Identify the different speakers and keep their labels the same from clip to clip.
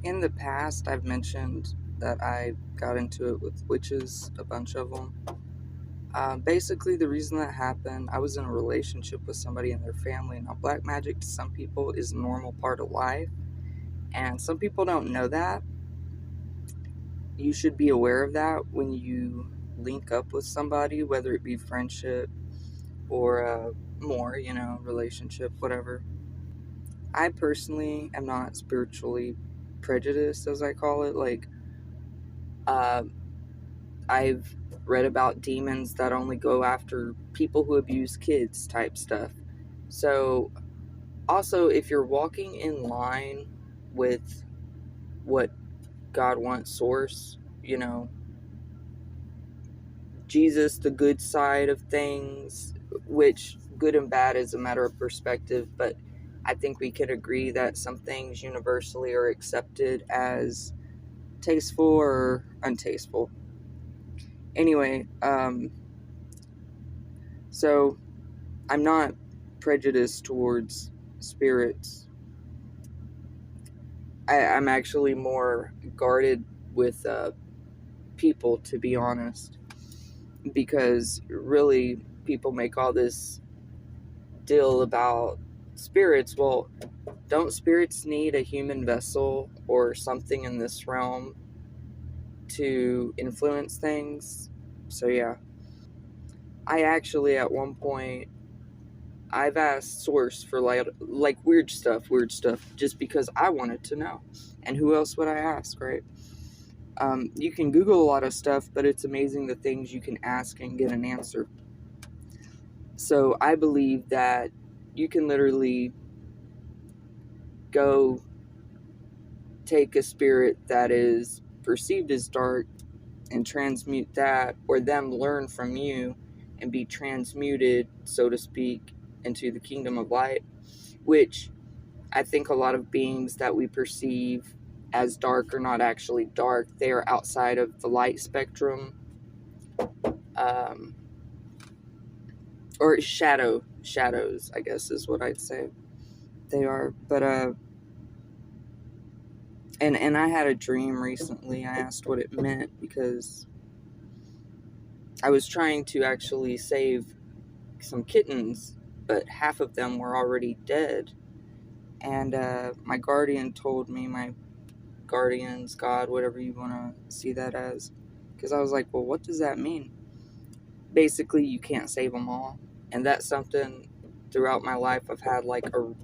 Speaker 1: In the past, I've mentioned that I got into it with witches, a bunch of them. Basically, the reason that happened, I was in a relationship with somebody and their family. Now, black magic to some people is a normal part of life, and some people don't know that. You should be aware of that when you link up with somebody, whether it be friendship or more, relationship, whatever. I personally am not spiritually prejudiced, as I call it. Like, uh, I've read about demons that only go after people who abuse kids type stuff. So, also, if you're walking in line with what God wants, source, Jesus, the good side of things, which good and bad is a matter of perspective, but I think we can agree that some things universally are accepted as tasteful or untasteful. Anyway, so I'm not prejudiced towards spirits. I'm actually more guarded with people, to be honest, because really people make all this deal about spirits. Well, don't spirits need a human vessel or something in this realm to influence things? So yeah, I actually at one point I've asked Source for like weird stuff, just because I wanted to know. And who else would I ask, right? You can Google a lot of stuff, but it's amazing the things you can ask and get an answer. So I believe that you can literally go take a spirit that is perceived as dark and transmute that, or them learn from you and be transmuted, so to speak, into the kingdom of light, which I think a lot of beings that we perceive as dark are not actually dark. They are outside of the light spectrum, um, or shadows, I guess is what I'd say they are. But and I had a dream recently. I asked what it meant because I was trying to actually save some kittens, but half of them were already dead. And my guardian told me, my guardians, God, whatever you want to see that as, because I was like, well, what does that mean? Basically, you can't save them all. And that's something throughout my life I've had like a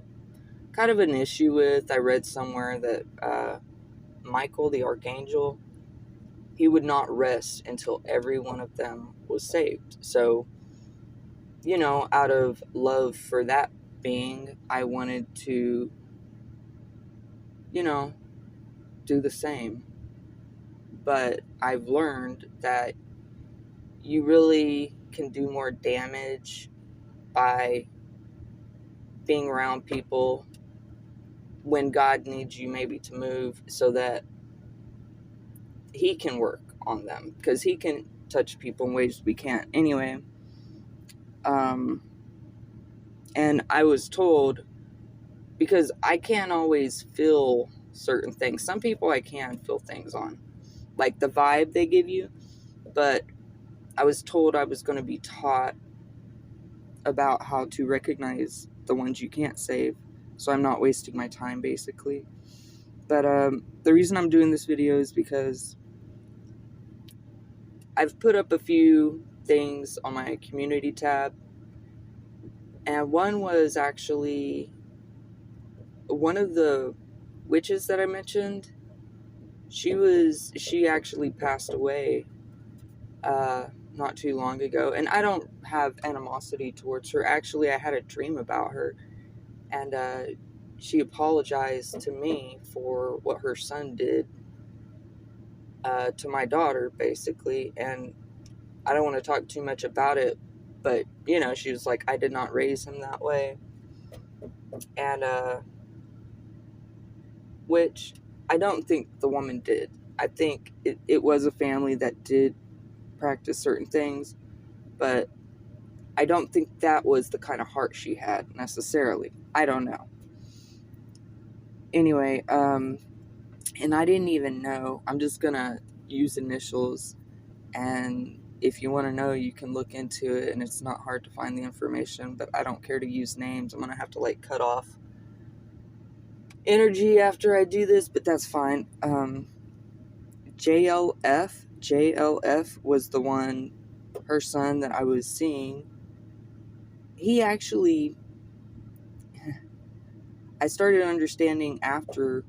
Speaker 1: kind of an issue with. I read somewhere that Michael, the archangel, he would not rest until every one of them was saved. So, out of love for that being, I wanted to, do the same. But I've learned that you really can do more damage by being around people when God needs you maybe to move so that he can work on them, because he can touch people in ways we can't. Anyway, and I was told, because I can't always feel certain things. Some people I can feel things on, like the vibe they give you, but I was told I was going to be taught about how to recognize the ones you can't save, so I'm not wasting my time, basically. But the reason I'm doing this video is because I've put up a few things on my community tab, and one was actually one of the witches that I mentioned. She actually passed away not too long ago, and I don't have animosity towards her. Actually, I had a dream about her, and she apologized to me for what her son did to my daughter, basically. And I don't want to talk too much about it, but she was like, I did not raise him that way. And which I don't think the woman did. I think it was a family that did practice certain things, but I don't think that was the kind of heart she had necessarily. I don't know. Anyway, And I didn't even know. I'm just gonna use initials, and if you want to know, you can look into it, and it's not hard to find the information, but I don't care to use names. I'm gonna have to like cut off energy after I do this, but that's fine. JLF was the one, her son that I was seeing. He actually, I started understanding after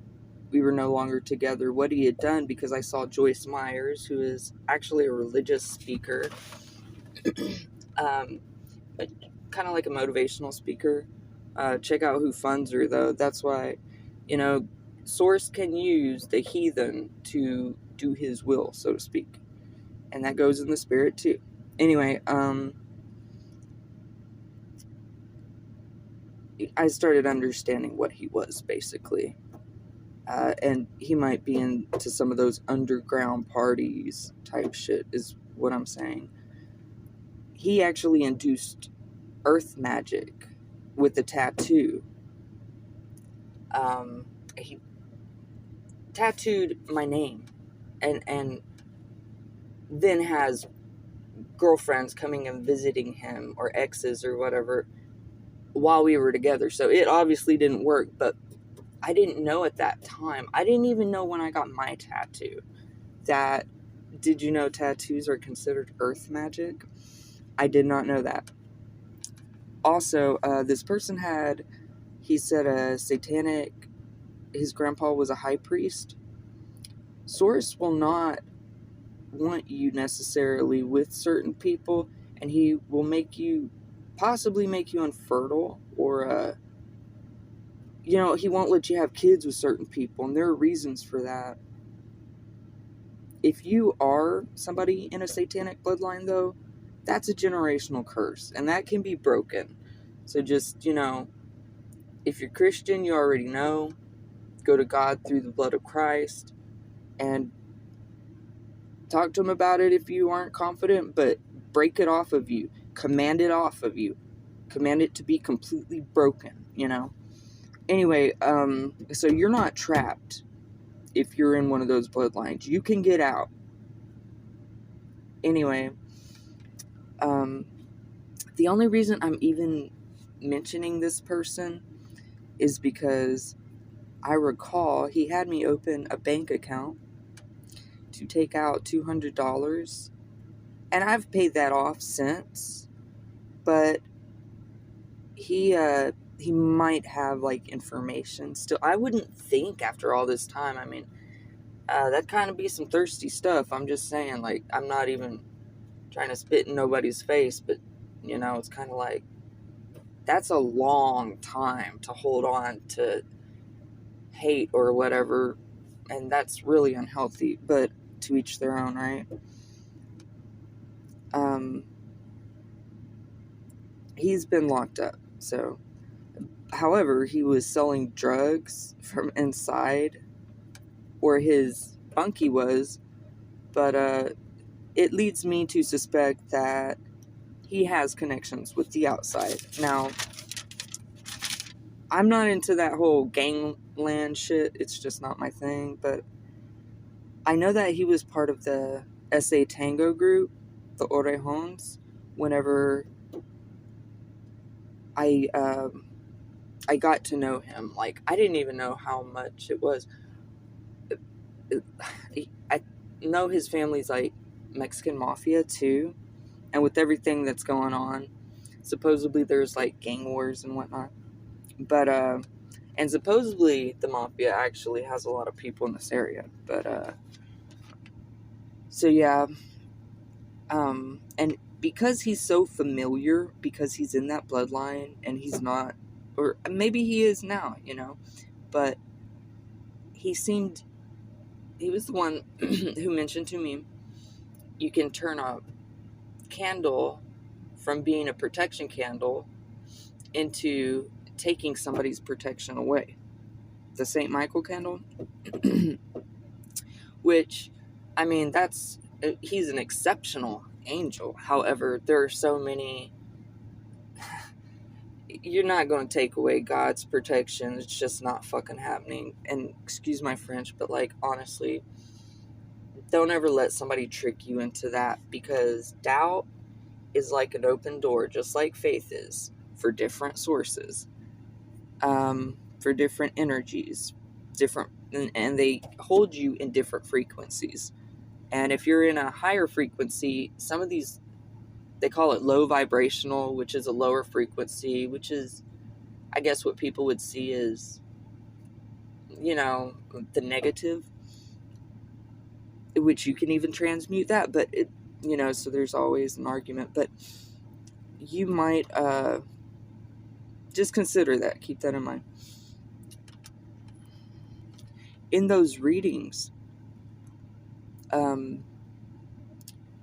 Speaker 1: we were no longer together what he had done, because I saw Joyce Myers, who is actually a religious speaker, um, kind of like a motivational speaker. Check out who funds her, though. That's why, Source can use the heathen to do his will, so to speak. And that goes in the spirit, too. Anyway, I started understanding what he was, basically. And he might be into some of those underground parties type shit, is what I'm saying. He actually induced earth magic with a tattoo. He tattooed my name, and then has girlfriends coming and visiting him, or exes or whatever, while we were together. So it obviously didn't work, but I didn't know at that time. I didn't even know when I got my tattoo that, did you know tattoos are considered earth magic? I did not know that. Also, this person had, he said, a satanic, his grandpa was a high priest. Source will not want you necessarily with certain people, and he will possibly make you infertile, or he won't let you have kids with certain people, and there are reasons for that. If you are somebody in a satanic bloodline, though, that's a generational curse, and that can be broken. So just, if you're Christian, you already know, go to God through the blood of Christ, and talk to him about it if you aren't confident, but break it off of you. Command it off of you. Command it to be completely broken, Anyway, so you're not trapped if you're in one of those bloodlines. You can get out. Anyway, the only reason I'm even mentioning this person is because I recall he had me open a bank account to take out $200, and I've paid that off since, but he might have like information still. I wouldn't think after all this time. I mean, that kind of be some thirsty stuff. I'm just saying, like, I'm not even trying to spit in nobody's face, but it's kind of like, that's a long time to hold on to hate or whatever, and that's really unhealthy, but to each their own, right? He's been locked up, so, however, he was selling drugs from inside where his bunkie was, but it leads me to suspect that he has connections with the outside. Now, I'm not into that whole gangland shit. It's just not my thing, but I know that he was part of the SA Tango group, the Orejons, whenever I got to know him. Like, I didn't even know how much it was. I know his family's like Mexican mafia too, and with everything that's going on, supposedly there's like gang wars and whatnot. But and supposedly the mafia actually has a lot of people in this area. But so yeah, and because he's so familiar, because he's in that bloodline, and he's not, or maybe he is now, but he was the one who mentioned to me, you can turn a candle from being a protection candle into taking somebody's protection away. The St. Michael candle, which, I mean, he's an exceptional angel. However, there are so many, you're not going to take away God's protection. It's just not fucking happening. And excuse my French, but like, honestly, don't ever let somebody trick you into that, because doubt is like an open door, just like faith is, for different sources, for different energies, different, and they hold you in different frequencies. And if you're in a higher frequency, some of these, they call it low vibrational, which is a lower frequency, which is, I guess, what people would see as, the negative, which you can even transmute that, but so there's always an argument. But you might just consider that, keep that in mind. In those readings,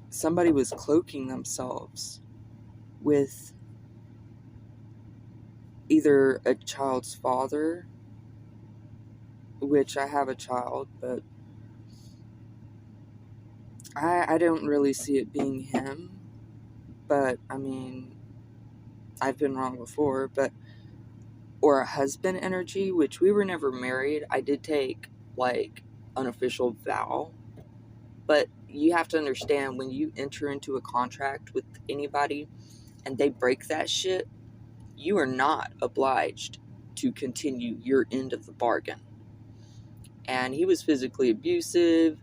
Speaker 1: somebody was cloaking themselves with either a child's father, which I have a child, but I don't really see it being him. But I mean, I've been wrong before, or a husband energy, which we were never married. I did take like an official vow, but you have to understand, when you enter into a contract with anybody and they break that shit, you are not obliged to continue your end of the bargain. And he was physically abusive.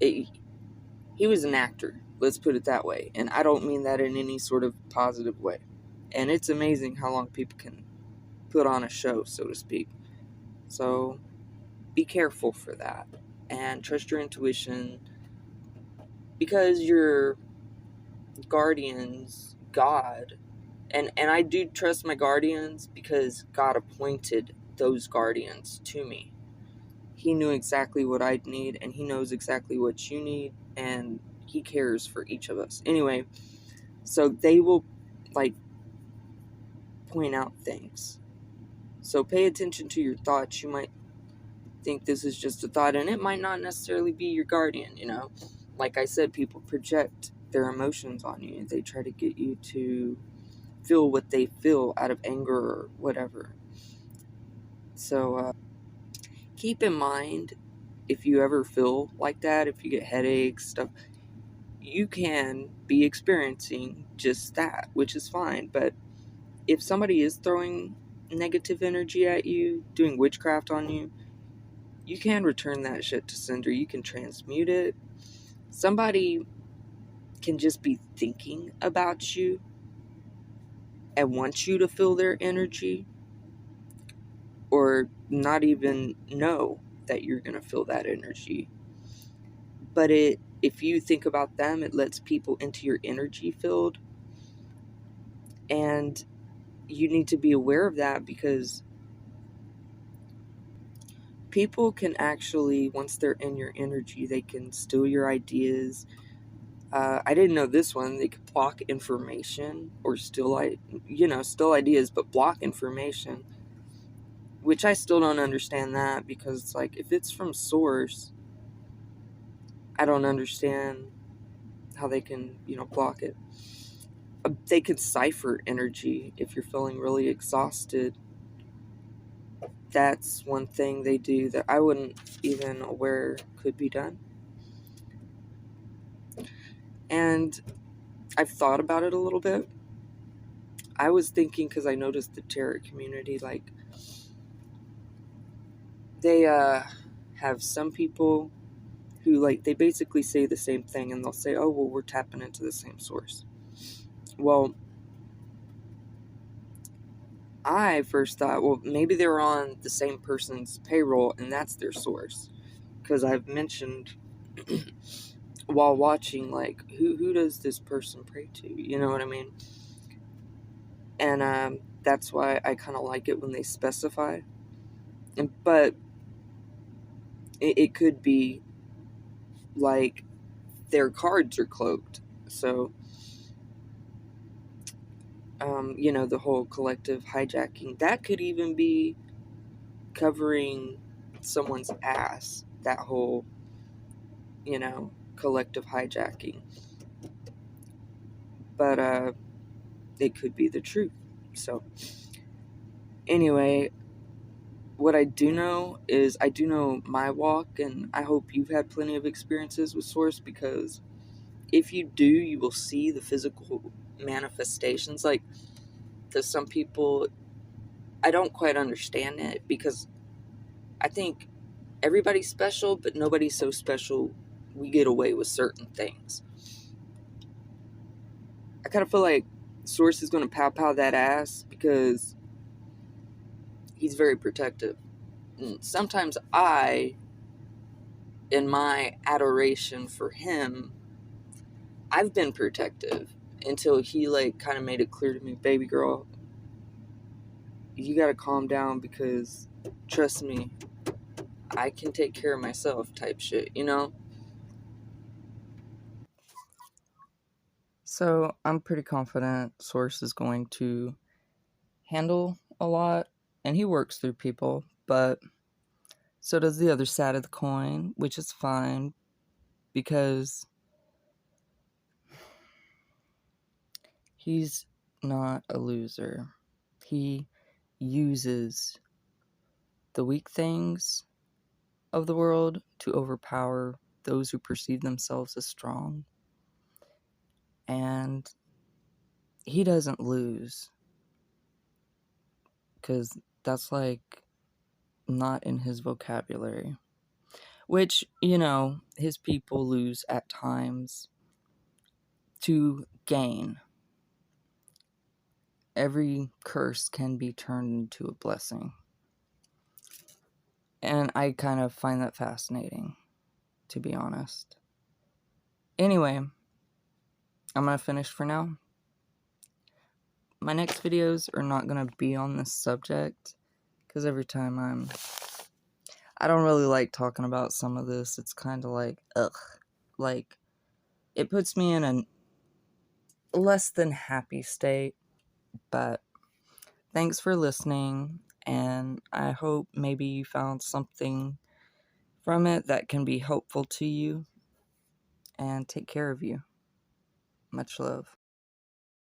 Speaker 1: He was an actor, let's put it that way. And I don't mean that in any sort of positive way. And it's amazing how long people can put on a show, so to speak. So be careful for that. And trust your intuition, because your guardians, God, and I do trust my guardians, because God appointed those guardians to me. He knew exactly what I'd need, and he knows exactly what you need, and he cares for each of us. Anyway, so they will like point out things. So pay attention to your thoughts. You might think this is just a thought, and it might not necessarily be your guardian. Like I said, people project their emotions on you. They try to get you to feel what they feel out of anger or whatever. So keep in mind, if you ever feel like that, if you get headaches, stuff, you can be experiencing just that, which is fine. But if somebody is throwing negative energy at you, doing witchcraft on you, you can return that shit to sender. You can transmute it. Somebody can just be thinking about you and want you to feel their energy, or not even know that you're going to feel that energy. But if you think about them, it lets people into your energy field. And you need to be aware of that, because people can actually, once they're in your energy, they can steal your ideas. I didn't know this one. They could block information, or steal ideas, but block information, which I still don't understand that, because it's like, if it's from source, I don't understand how they can, block it. They could cipher energy if you're feeling really exhausted. That's one thing they do that I wouldn't even aware could be done. And I've thought about it a little bit. I was thinking, because I noticed the tarot community, like, they have some people who, like, they basically say the same thing, and they'll say, oh, well, we're tapping into the same source. Well, I first thought, well, maybe they're on the same person's payroll, and that's their source. Because I've mentioned while watching, like, who does this person pray to? You know what I mean? And that's why I kind of like it when they specify. But it could be like their cards are cloaked. So, the whole collective hijacking, that could even be covering someone's ass. That whole, collective hijacking. But it could be the truth. So, anyway, what I do know is I do know my walk, and I hope you've had plenty of experiences with Source, because if you do, you will see the physical manifestations. Like, to some people, I don't quite understand it, because I think everybody's special, but nobody's so special we get away with certain things. I kind of feel like Source is going to pow that ass because he's very protective. And sometimes I, in my adoration for him, I've been protective until he like kind of made it clear to me, baby girl, you gotta calm down, because trust me, I can take care of myself type shit, you know? So I'm pretty confident Source is going to handle a lot, and he works through people, but so does the other side of the coin, which is fine, because he's not a loser. He uses the weak things of the world to overpower those who perceive themselves as strong. And he doesn't lose, because that's like not in his vocabulary. Which, you know, his people lose at times to gain. Every curse can be turned into a blessing. And I kind of find that fascinating, to be honest. Anyway, I'm going to finish for now. My next videos are not going to be on this subject, because every time I don't really like talking about some of this. It's kind of like, ugh. Like, it puts me in a less than happy state. But thanks for listening, and I hope maybe you found something from it that can be helpful to you, and take care of you. Much love.